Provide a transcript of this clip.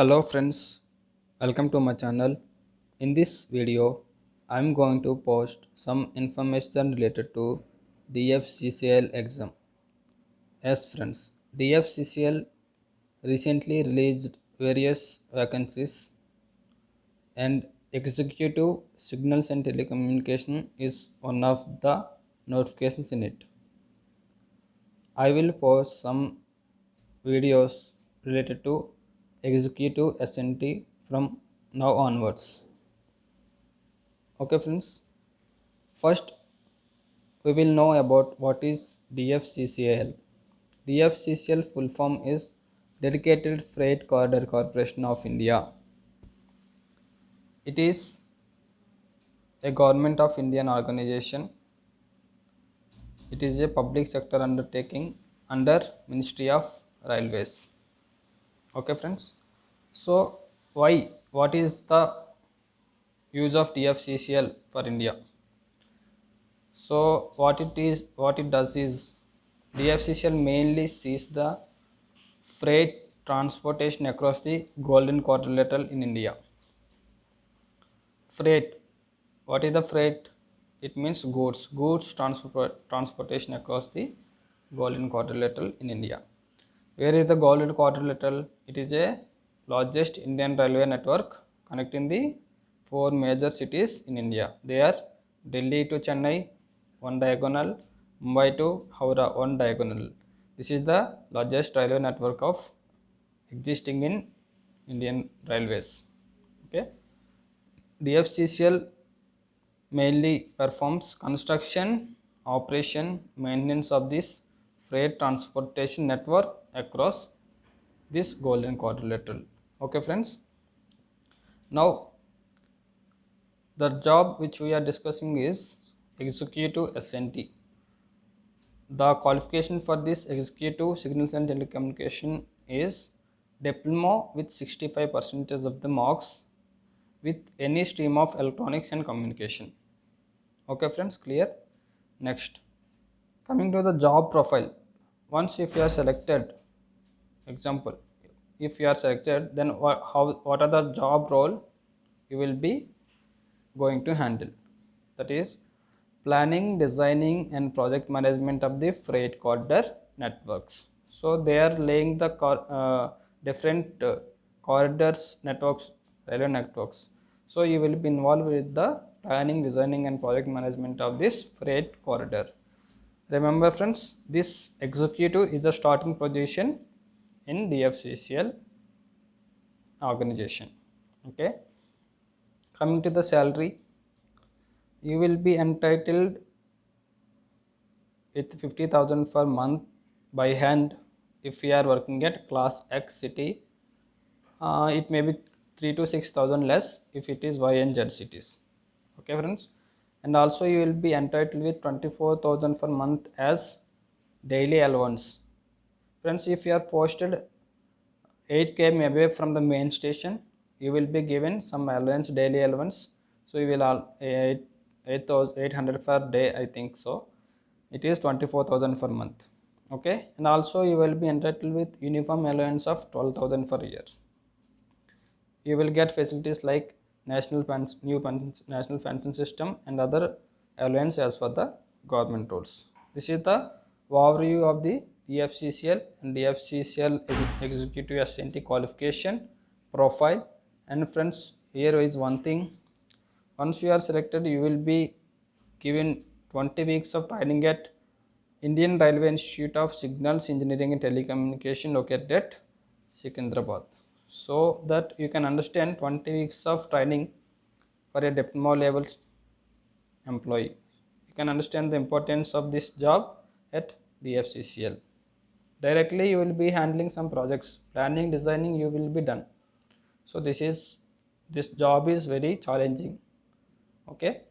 Hello friends, welcome to my channel. In this video, I am going to post some information related to DFCCL exam. Yes friends, DFCCL recently released various vacancies and Executive Signals and Telecommunication is one of the notifications in it. I will post some videos related to Executive SNT from now onwards. Okay friends, first we will know about what is DFCCL. DFCCL full form is Dedicated Freight Corridor Corporation of India. It is a government of Indian organization. It is a public sector undertaking under Ministry of Railways. Okay friends. So why? What is the use of DFCCL for India? So what it does is DFCCL mainly sees the freight transportation across the Golden Quadrilateral in India. Freight. What is the freight? It means goods. Goods transportation across the Golden Quadrilateral in India. Where is the Golden Quadrilateral? It is a largest Indian railway network connecting the four major cities in India. They are Delhi to Chennai, one diagonal, Mumbai to Howrah, one diagonal. This is the largest railway network of existing in Indian railways. Okay. DFCCL mainly performs construction, operation, maintenance of this freight transportation network across this Golden Quadrilateral. Okay friends, now the job which we are discussing is Executive SNT. The qualification for this Executive Signals and Telecommunication is diploma with 65% of the marks with any stream of electronics and communication. Okay friends, clear? Next, coming to the job profile. Once if you are selected, example, if you are selected, then what are the job role you will be going to handle? That is planning, designing and project management of the freight corridor networks. So they are laying the different corridors networks, railway networks. So you will be involved with the planning, designing and project management of this freight corridor. Remember friends, this executive is the starting position in DFCCL organization. Okay, coming to the salary, you will be entitled with 50,000 per month by hand if you are working at class X city. It may be 3 to 6,000 less if it is Y and Z cities. Okay friends, and also you will be entitled with 24,000 per month as daily allowance. Friends, if you are posted 8 km away from the main station, you will be given some allowance, daily allowance. So you will all 800 per day, I think so. It is 24,000 per month. Okay, and also you will be entitled with uniform allowance of 12,000 per year. You will get facilities like national national pension system and other allowance as per the government rules. This is the overview of the DFCCL and DFCCL Executive SNT qualification profile. And friends, here is one thing. Once you are selected, you will be given 20 weeks of training at Indian Railway Institute of Signals Engineering and Telecommunication located at Secunderabad. So that you can understand 20 weeks of training for a diploma level employee. You can understand the importance of this job at DFCCL. Directly you will be handling some projects, planning, designing you will be done. So this job is very challenging. Okay,